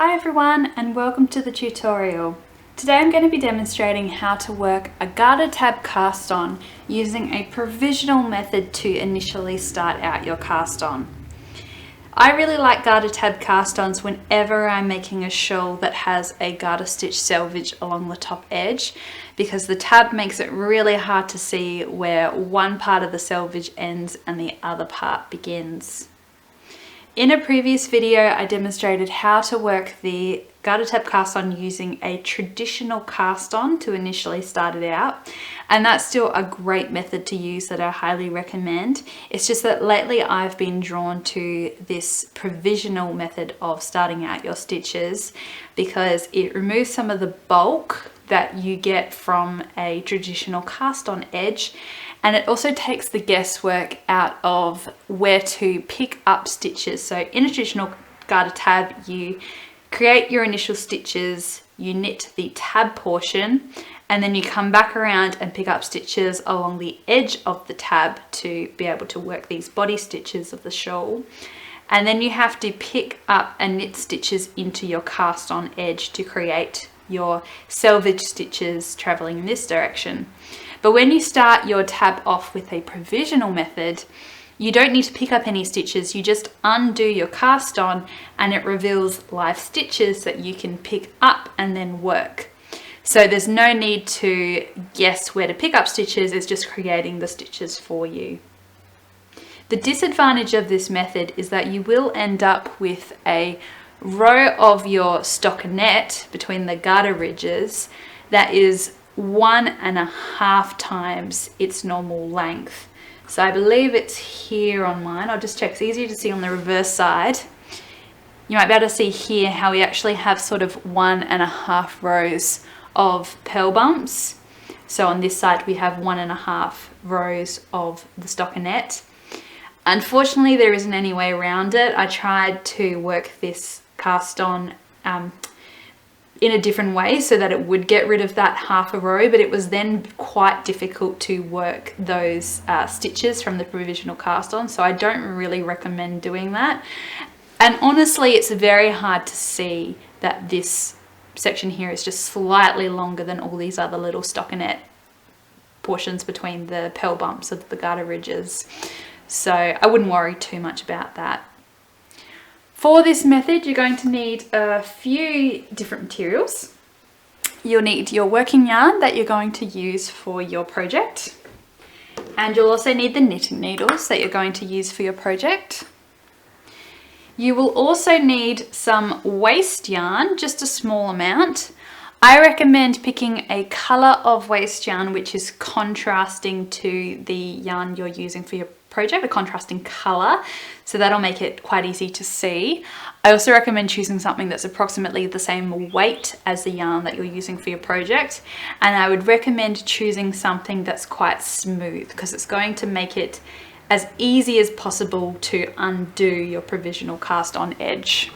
Hi everyone and welcome to the tutorial. Today I'm going to be demonstrating how to work a garter tab cast on using a provisional method to initially start out your cast on. I really like garter tab cast ons whenever I'm making a shawl that has a garter stitch selvage along the top edge, because the tab makes it really hard to see where one part of the selvage ends and the other part begins. In a previous video, I demonstrated how to work the garter tab cast on using a traditional cast on to initially start it out, and that's still a great method to use that I highly recommend. It's just that lately I've been drawn to this provisional method of starting out your stitches because it removes some of the bulk that you get from a traditional cast on edge, and it also takes the guesswork out of where to pick up stitches. So in a traditional garter tab, you create your initial stitches, you knit the tab portion, and then you come back around and pick up stitches along the edge of the tab to be able to work these body stitches of the shawl. And then you have to pick up and knit stitches into your cast on edge to create your selvage stitches traveling in this direction. But when you start your tab off with a provisional method, you don't need to pick up any stitches, you just undo your cast on and it reveals live stitches that you can pick up and then work. So there's no need to guess where to pick up stitches, it's just creating the stitches for you. The disadvantage of this method is that you will end up with a row of your stockinette between the garter ridges that is 1.5 times its normal length. So I believe it's here on mine. I'll just check. It's easier to see on the reverse side. You might be able to see here how we actually have sort of 1.5 rows of purl bumps. So on this side we have 1.5 rows of the stockinette. Unfortunately, there isn't any way around it. I tried to work this cast on in a different way so that it would get rid of that half a row, but it was then quite difficult to work those stitches from the provisional cast on, so I don't really recommend doing that. And honestly, it's very hard to see that this section here is just slightly longer than all these other little stockinette portions between the purl bumps of the garter ridges, so I wouldn't worry too much about that. For this method, you're going to need a few different materials. You'll need your working yarn that you're going to use for your project. And you'll also need the knitting needles that you're going to use for your project. You will also need some waste yarn, just a small amount. I recommend picking a colour of waste yarn which is contrasting to the yarn you're using for your project, a contrasting colour, so that'll make it quite easy to see. I also recommend choosing something that's approximately the same weight as the yarn that you're using for your project, and I would recommend choosing something that's quite smooth because it's going to make it as easy as possible to undo your provisional cast on edge.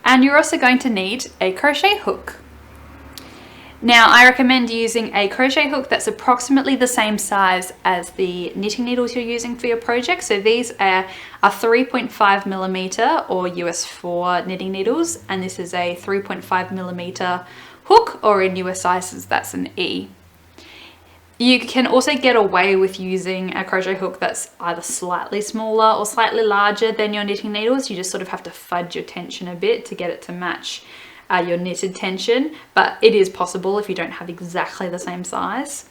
And you're also going to need a crochet hook. Now, I recommend using a crochet hook that's approximately the same size as the knitting needles you're using for your project. So these are a 3.5mm or US 4 knitting needles, and this is a 3.5mm hook, or in US sizes that's an E. You can also get away with using a crochet hook that's either slightly smaller or slightly larger than your knitting needles. You just sort of have to fudge your tension a bit to get it to match your knitted tension, but it is possible if you don't have exactly the same size.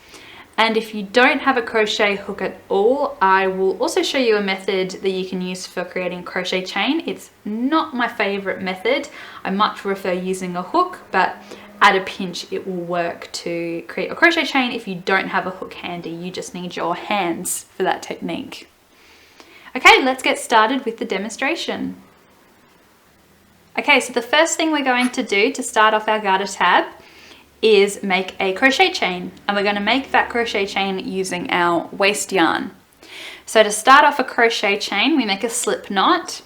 And if you don't have a crochet hook at all, I will also show you a method that you can use for creating a crochet chain. It's not my favorite method. I much prefer using a hook, but at a pinch it will work to create a crochet chain if you don't have a hook handy. You just need your hands for that technique. Okay, let's get started with the demonstration. Okay, so the first thing we're going to do to start off our garter tab is make a crochet chain, and we're going to make that crochet chain using our waste yarn. So to start off a crochet chain, we make a slip knot.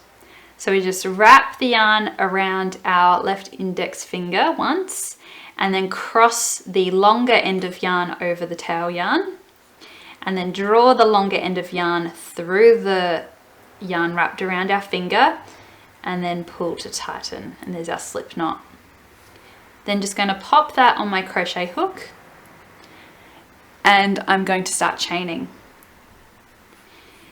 So we just wrap the yarn around our left index finger once, and then cross the longer end of yarn over the tail yarn, and then draw the longer end of yarn through the yarn wrapped around our finger, and then pull to tighten, and there's our slip knot. Then just going to pop that on my crochet hook, and I'm going to start chaining.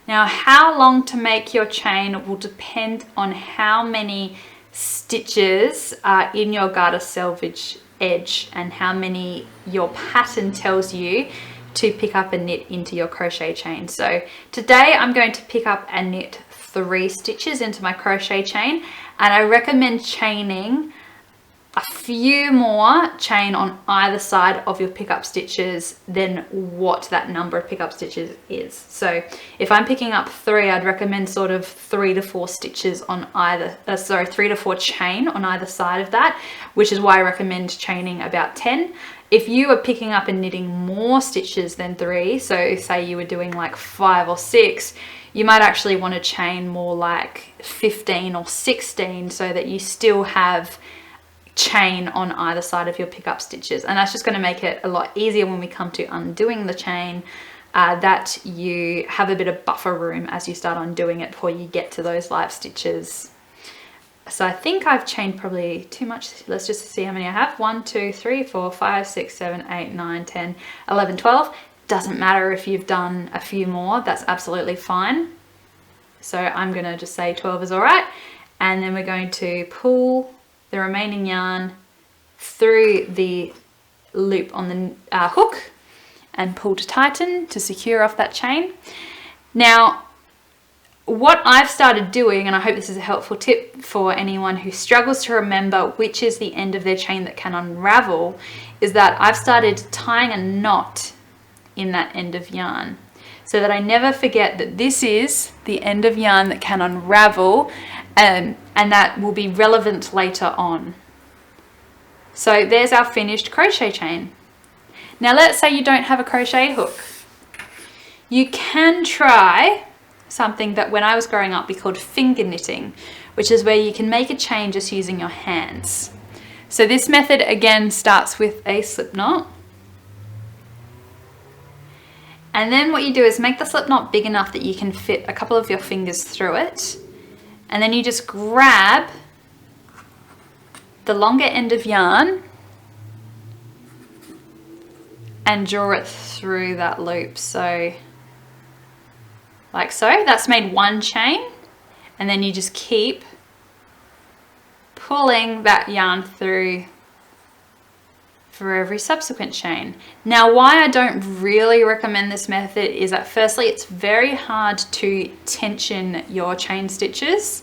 Now, how long to make your chain will depend on how many stitches are in your garter selvage edge and how many your pattern tells you to pick up and knit into your crochet chain. So today I'm going to pick up and knit 3 stitches into my crochet chain, and I recommend chaining a few more chain on either side of your pickup stitches than what that number of pickup stitches is. So if I'm picking up 3, I'd recommend sort of 3 to 4 stitches on either, 3 to 4 chain on either side of that, which is why I recommend chaining about 10. If you are picking up and knitting more stitches than 3, so say you were doing like 5 or 6, you might actually want to chain more like 15 or 16 so that you still have chain on either side of your pickup stitches, and that's just going to make it a lot easier when we come to undoing the chain, that you have a bit of buffer room as you start undoing it before you get to those live stitches. So I think I've chained probably too much. Let's just see how many I have. 1, 2, 3, 4, 5, 6, 7, 8, 9, 10, 11, 12. Doesn't matter if you've done a few more, that's absolutely fine. So I'm going to just say 12 is all right, and then we're going to pull the remaining yarn through the loop on the hook and pull to tighten to secure off that chain. Now, what I've started doing, and I hope this is a helpful tip for anyone who struggles to remember which is the end of their chain that can unravel, is that I've started tying a knot in that end of yarn so that I never forget that this is the end of yarn that can unravel, and that will be relevant later on. So there's our finished crochet chain. Now let's say you don't have a crochet hook. You can try something that when I was growing up we called finger knitting, which is where you can make a chain just using your hands. So this method again starts with a slip knot. And then what you do is make the slip knot big enough that you can fit a couple of your fingers through it. And then you just grab the longer end of yarn and draw it through that loop. So like so, that's made one chain, and then you just keep pulling that yarn through for every subsequent chain. Now, why I don't really recommend this method is that firstly, it's very hard to tension your chain stitches.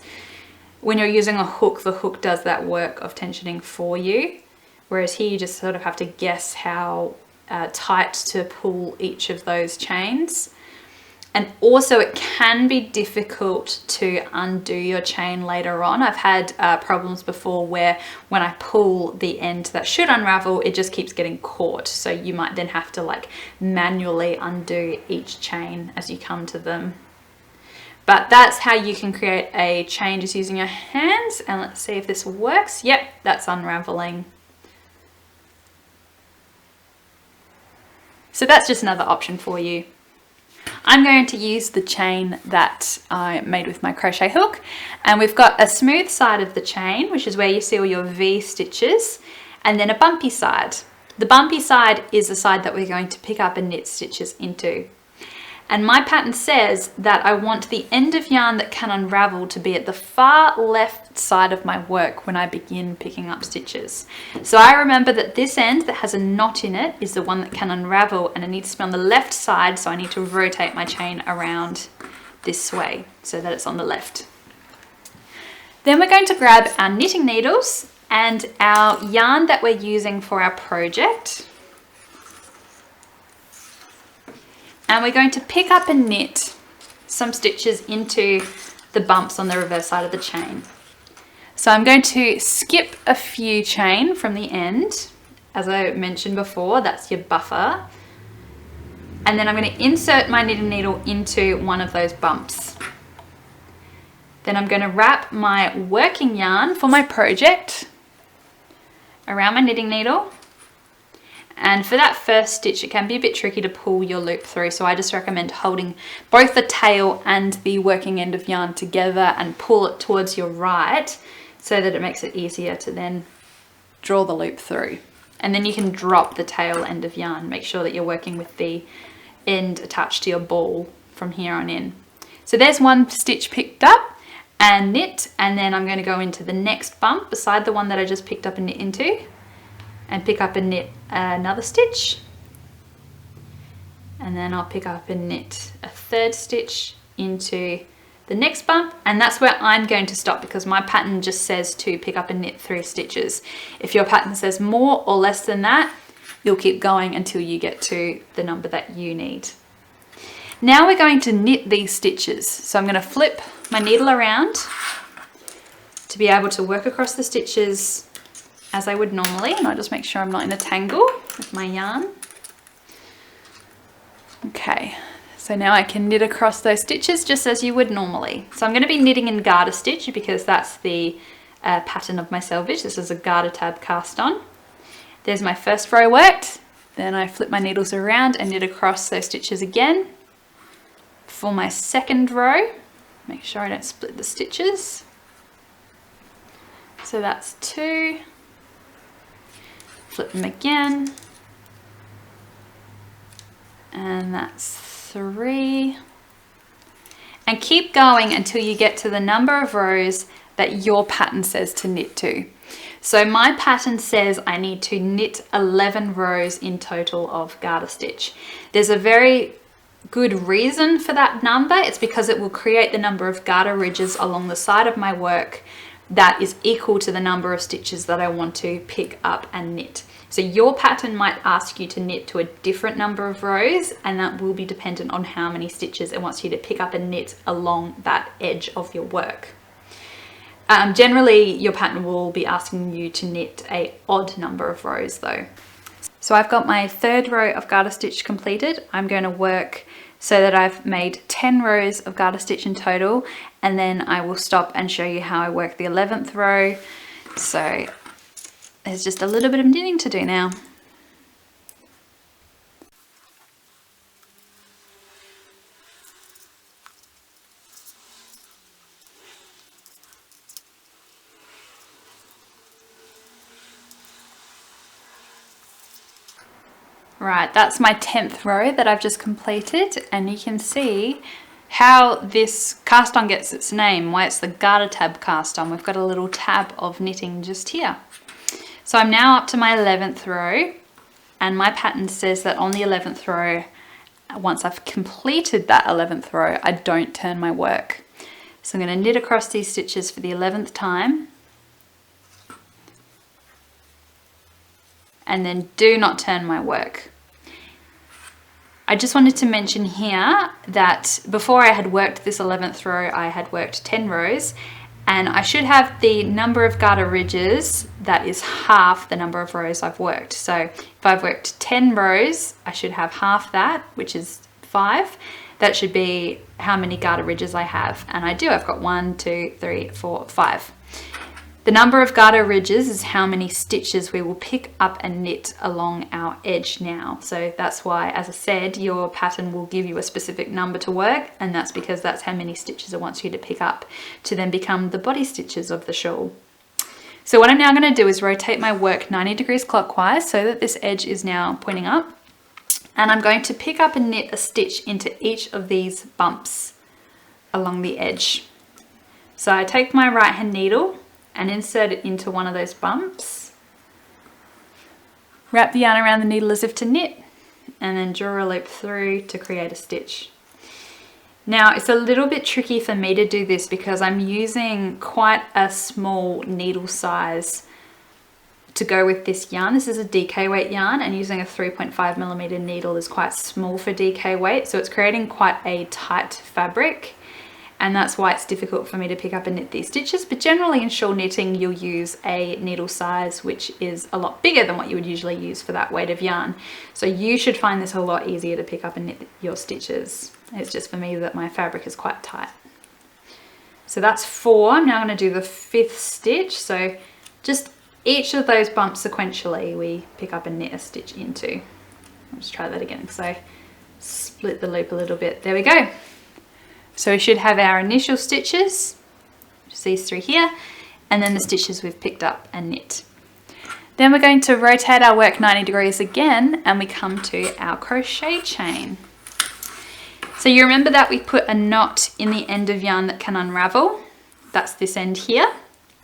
When you're using a hook, the hook does that work of tensioning for you, whereas here you just sort of have to guess how tight to pull each of those chains. And also it can be difficult to undo your chain later on. I've had problems before where when I pull the end that should unravel, it just keeps getting caught. So you might then have to like manually undo each chain as you come to them. But that's how you can create a chain just using your hands. And let's see if this works. Yep, that's unraveling. So that's just another option for you. I'm going to use the chain that I made with my crochet hook, and we've got a smooth side of the chain, which is where you see all your V stitches, and then a bumpy side. The bumpy side is the side that we're going to pick up and knit stitches into. And my pattern says that I want the end of yarn that can unravel to be at the far left side of my work when I begin picking up stitches. So I remember that this end that has a knot in it is the one that can unravel, and it needs to be on the left side, so I need to rotate my chain around this way so that it's on the left. Then we're going to grab our knitting needles and our yarn that we're using for our project. And we're going to pick up and knit some stitches into the bumps on the reverse side of the chain. So I'm going to skip a few chain from the end. As I mentioned before, that's your buffer. And then I'm going to insert my knitting needle into one of those bumps. Then I'm going to wrap my working yarn for my project around my knitting needle. And for that first stitch, it can be a bit tricky to pull your loop through, so I just recommend holding both the tail and the working end of yarn together and pull it towards your right so that it makes it easier to then draw the loop through. And then you can drop the tail end of yarn. Make sure that you're working with the end attached to your ball from here on in. So there's one stitch picked up and knit, and then I'm going to go into the next bump beside the one that I just picked up and knit into, and pick up and knit another stitch, and then I'll pick up and knit a third stitch into the next bump, and that's where I'm going to stop because my pattern just says to pick up and knit 3 stitches. If your pattern says more or less than that, you'll keep going until you get to the number that you need. Now we're going to knit these stitches. So I'm going to flip my needle around to be able to work across the stitches as I would normally, and I'll just make sure I'm not in a tangle with my yarn. Okay, so now I can knit across those stitches just as you would normally. So I'm going to be knitting in garter stitch because that's the pattern of my selvage. This is a garter tab cast on. There's my first row worked, then I flip my needles around and knit across those stitches again. For my second row, make sure I don't split the stitches. So that's 2. Flip them again, and that's 3, and keep going until you get to the number of rows that your pattern says to knit to. So my pattern says I need to knit 11 rows in total of garter stitch. There's a very good reason for that number. It's because it will create the number of garter ridges along the side of my work that is equal to the number of stitches that I want to pick up and knit. So your pattern might ask you to knit to a different number of rows, and that will be dependent on how many stitches it wants you to pick up and knit along that edge of your work. Generally, your pattern will be asking you to knit an odd number of rows though. So I've got my third row of garter stitch completed. I'm going to work so that I've made 10 rows of garter stitch in total, and then I will stop and show you how I work the 11th row. So there's just a little bit of knitting to do now. Right, that's my 10th row that I've just completed, and you can see how this cast on gets its name, why it's the garter tab cast on. We've got a little tab of knitting just here. So I'm now up to my 11th row, and my pattern says that on the 11th row, once I've completed that 11th row, I don't turn my work. So I'm going to knit across these stitches for the 11th time, and then do not turn my work. I just wanted to mention here that before I had worked this 11th row, I had worked 10 rows, and I should have the number of garter ridges that is half the number of rows I've worked. So if I've worked 10 rows, I should have half that, which is 5. That should be how many garter ridges I have, and I do. I've got 1, 2, 3, 4, 5. The number of garter ridges is how many stitches we will pick up and knit along our edge now. So that's why, as I said, your pattern will give you a specific number to work, and that's because that's how many stitches it wants you to pick up to then become the body stitches of the shawl. So what I'm now going to do is rotate my work 90 degrees clockwise so that this edge is now pointing up, and I'm going to pick up and knit a stitch into each of these bumps along the edge. So I take my right hand needle and insert it into one of those bumps. Wrap the yarn around the needle as if to knit, and then draw a loop through to create a stitch. Now it's a little bit tricky for me to do this because I'm using quite a small needle size to go with this yarn. This is a DK weight yarn, and using a 3.5mm needle is quite small for DK weight, so it's creating quite a tight fabric. And that's why it's difficult for me to pick up and knit these stitches. But generally in shawl knitting, you'll use a needle size which is a lot bigger than what you would usually use for that weight of yarn. So you should find this a lot easier to pick up and knit your stitches. It's just for me that my fabric is quite tight. So that's 4. I'm now going to do the 5th stitch. So just each of those bumps sequentially we pick up and knit a stitch into. I'll just try that again. So split the loop a little bit. There we go. So we should have our initial stitches, just these three here, and then the stitches we've picked up and knit. Then we're going to rotate our work 90 degrees again, and we come to our crochet chain. So you remember that we put a knot in the end of yarn that can unravel. That's this end here.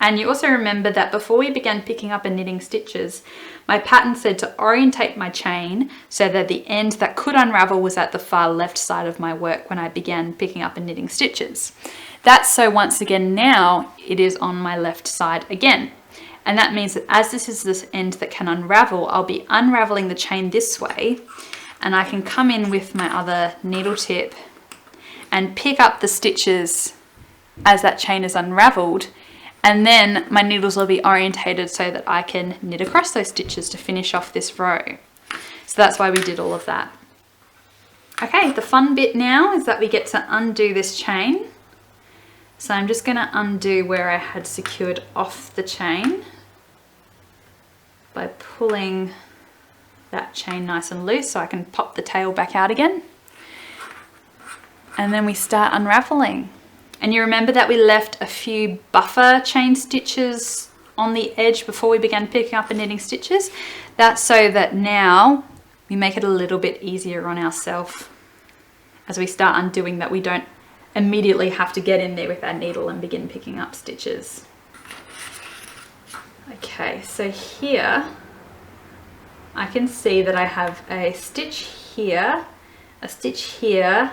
And you also remember that before we began picking up and knitting stitches, my pattern said to orientate my chain so that the end that could unravel was at the far left side of my work when I began picking up and knitting stitches. That's so once again now it is on my left side again. And that means that as this is this end that can unravel, I'll be unraveling the chain this way, and I can come in with my other needle tip and pick up the stitches as that chain is unraveled, and then my needles will be orientated so that I can knit across those stitches to finish off this row. So that's why we did all of that. Okay, the fun bit now is that we get to undo this chain. So I'm just going to undo where I had secured off the chain by pulling that chain nice and loose so I can pop the tail back out again. And then we start unraveling. And you remember that we left a few buffer chain stitches on the edge before we began picking up and knitting stitches? That's so that now we make it a little bit easier on ourselves as we start undoing, that we don't immediately have to get in there with our needle and begin picking up stitches. Okay, so here I can see that I have a stitch here, a stitch here,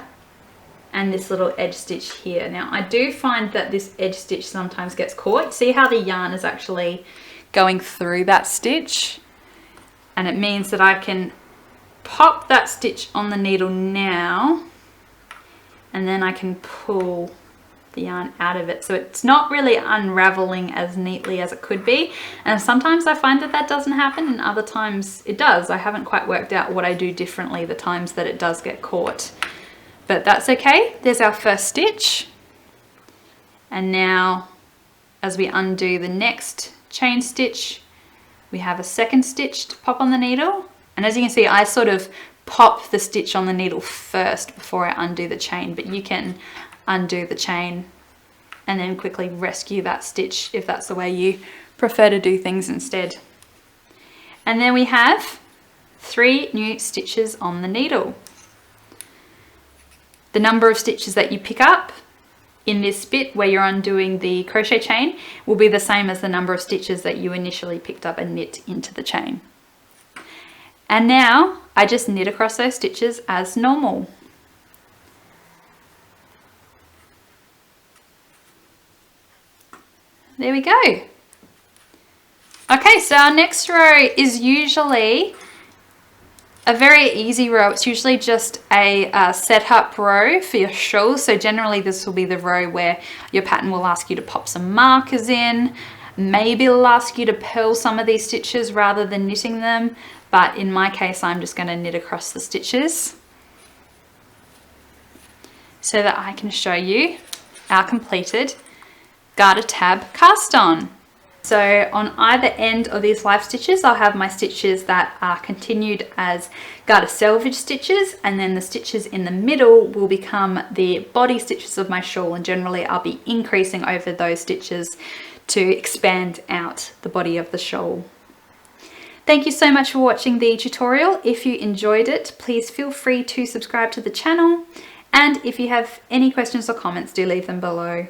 and this little edge stitch here. Now I do find that this edge stitch sometimes gets caught. See how the yarn is actually going through that stitch? And it means that I can pop that stitch on the needle now, and then I can pull the yarn out of it. So it's not really unraveling as neatly as it could be. And sometimes I find that that doesn't happen, and other times it does. I haven't quite worked out what I do differently the times that it does get caught. But that's okay. There's our first stitch. And now as we undo the next chain stitch, we have a second stitch to pop on the needle. And as you can see, I sort of pop the stitch on the needle first before I undo the chain, but you can undo the chain and then quickly rescue that stitch if that's the way you prefer to do things instead. And then we have 3 new stitches on the needle. The number of stitches that you pick up in this bit where you're undoing the crochet chain will be the same as the number of stitches that you initially picked up and knit into the chain. And now I just knit across those stitches as normal. There we go. Okay, so our next row is usually a very easy row. It's usually just a setup row for your shawl. So generally this will be the row where your pattern will ask you to pop some markers in. Maybe it'll ask you to purl some of these stitches rather than knitting them. But in my case, I'm just going to knit across the stitches so that I can show you our completed garter tab cast on. So on either end of these live stitches, I'll have my stitches that are continued as garter selvage stitches, and then the stitches in the middle will become the body stitches of my shawl, and generally I'll be increasing over those stitches to expand out the body of the shawl. Thank you so much for watching the tutorial. If you enjoyed it, please feel free to subscribe to the channel, and if you have any questions or comments, do leave them below.